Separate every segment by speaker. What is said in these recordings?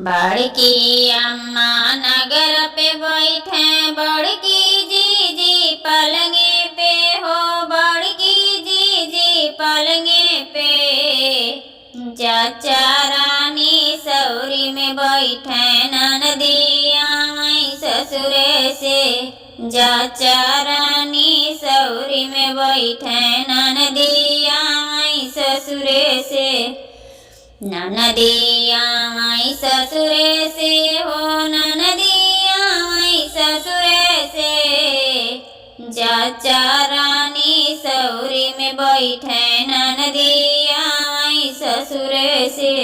Speaker 1: बड़की अम्मा नगर पे बैठे बड़की जीजी पलंगे पे हो बड़की जीजी पलंगे पे। चाचा रानी सौरी में बैठे ननदी आई ससुरे से। चाचा रानी सौरी में बैठे ननदी आई ससुरे से। ननदी आई ससुरे से हो ननदी आई ससुरे से। चाचा रानी सौरी में बैठे ननदी आई ससुरे से।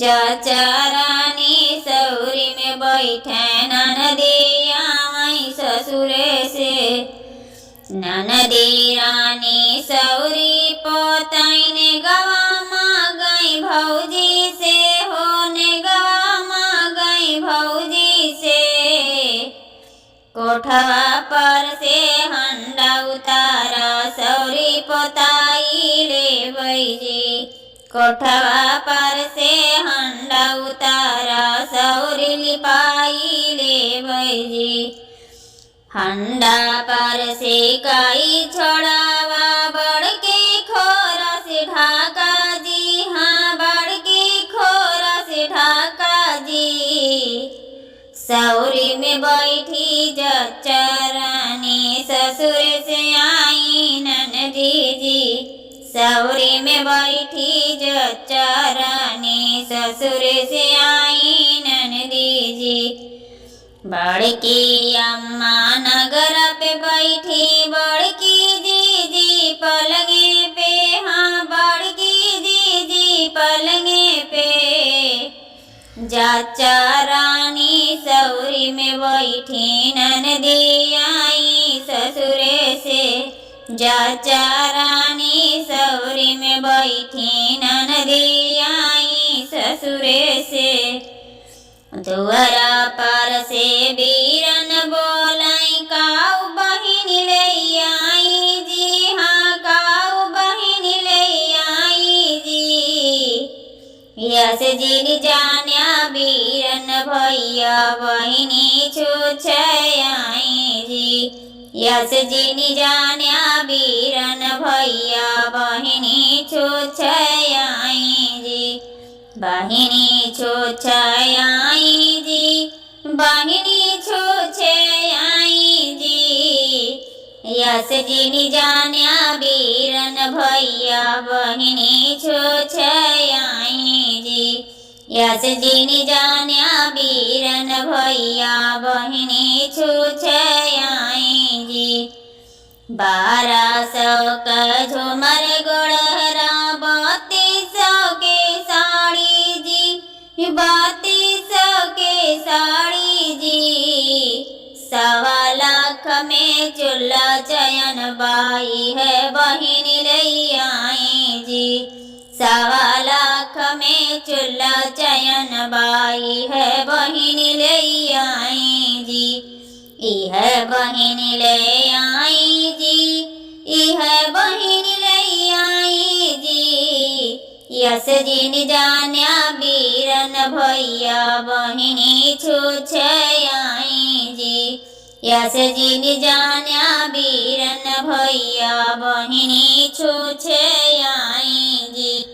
Speaker 1: चाचा रानी सौरी में बैठे ननदी आई ससुरे से। ननदी रानी सौरी पोताईने गवा मांगई भौजी से हो ने गवा मांगई भौजी से। कोठवा पर से हंडा उतारा सौरी पोताई ले बैजी। कोठवा पर से हंडा उतारा सौरी लिपाई ले बैजी। हंडा पर से काई छोड़ावा बड़के खोरा से ढाका जी। हाँ बड़के खोरा से ढाका जी। सौरी में बैठी चाचा रानी ससुर से आई ननदी जी। सौरी में बैठी चाचा रानी ससुर से आई ननदी जी। बड़की अम्मा नगर पे बैठी बड़की जीजी पलंगे पे। हाँ बड़की जीजी पलंगे पे। चाचा रानी सौरी में बैठी ननदी आई ससुरे से। चाचा रानी सौरी में बैठी ननदी आई ससुरे से। दुआरा पर से बीरन बोलाई काऊ बहिन ले आई जी। हाँ काऊ बहिन ले आई जी। यस जी जान्या बीरन भैया बहिनी छूछ आई जी। यस जी जान्या बीरन भैया बहिनी छूछ आई जी। बहिनी छूछ आई जी। बहिनी छूछ आई जी। यस जी जान्या बीरन भैया बहिनी छूछ आई जी। यस जी जान्या बीरन भैया बहिनी छूछ आई जी। 1200 का झूमर गोड़हरा 3200 के साड़ी जी। 3200 के साड़ी जी। 1.25 लाख में चूल्हा चयन बाई है बहिन ले आई जी। 1.25 लाख में चूल्हा चयन बाई है बहिन ले आई जी। इह बहिन ले आई जी। इह बहिन ले आई जी। यस जी जान्या बीरन भैया बहिनी छूछ आई जी। यस जी जान्या बीरन भैया बहिनी छूछ आई जी।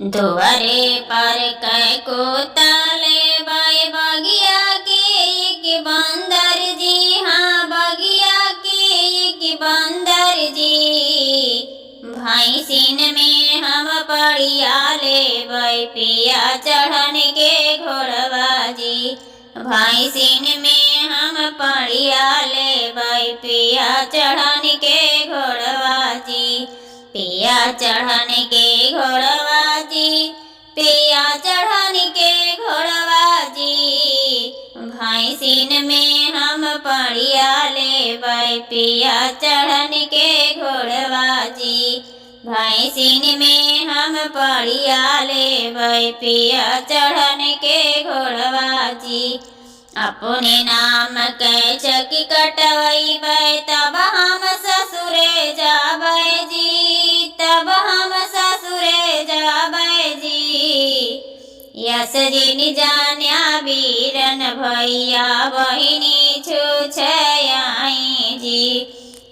Speaker 1: दुआरे पर कै को ताले बाई बगिया के एक बंदर जी। हाँ बगिया के एक बंदर जी। भैंसिन में हम पड़िया ले बाई पिया चढ़न के घोड़वा जी। भैंसिन में हम पड़िया ले बाई पिया चढ़न के घोड़वा जी। पिया चढ़न के घोड़वा जी। पिया चढ़न के घोड़वा जी। भैंसिन में हम पड़िया ले बाई पिया चढ़न के घोड़वा जी। भैंसिन में हम पड़िया ले बाई पिया चढ़न के घोड़वा जी। अपने नाम के चकी कटवई बै तब हम ससुरे जाबै जी। तब हम ससुरे जाबै जी। यस जी जान्या भैया बहिनी छुछयाई जी।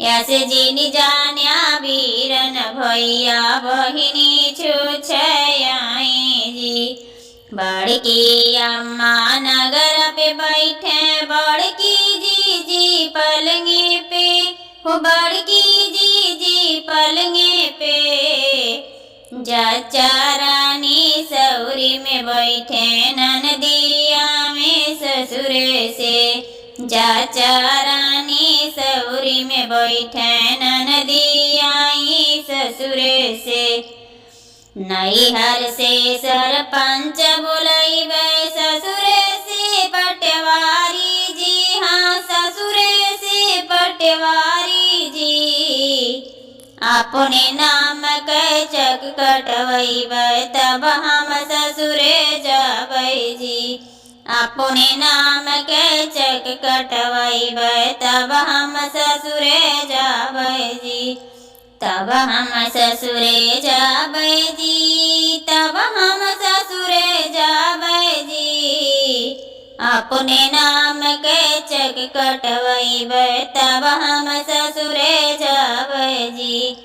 Speaker 1: यस जी निजान्या वीरन भैया बहिनी छुछयाई जी। बड़की अम्मा नगर पे बैठे बड़की जी पलंगे पे, हो बड़की जी पलंगे पे। चाचा रानी सौरी में बैठे ननदिया में ससुर से। चाचा रानी सौरी में बैठे ननदिया ससुर से। नैहर से सरपंच बुलैबे ससुर से पटवारी जी, हाँ ससुर से पटवारी जी। अपने नाम के चक कटवैबै तब हम ससुरे जाबै जी। अपने नाम के चक कटवैबै तब हम ससुरे जाबै जी। तब हम ससुरे जाबै जी, तब हम ससुरे जाबै जी। अपने नाम के चक कटवैबै तब हम ससुरे जाबै जी।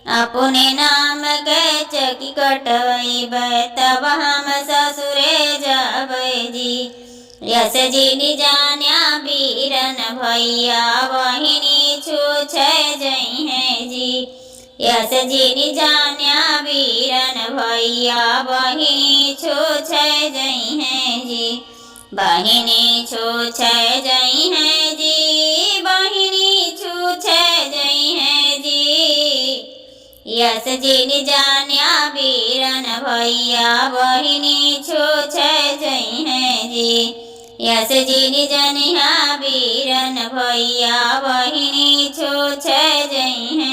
Speaker 1: अपने नाम के चक कटवैबै तब हम ससुरे जाबै जी। यस जी निजान्या वीरन भैया बहिनी छुछै जइहे जी। यस जी निजान्या वीरन भैया बहिनी छुछै जइहे जी। बहिनी छुछै जइहे जी, बहिनी छुछै जइहे जी। यस जी निजान्या वीरन भैया बहिनी छुछै जइहे जी। यस जी निजान्या वीरन भैया बहिनी छुछै जइहे।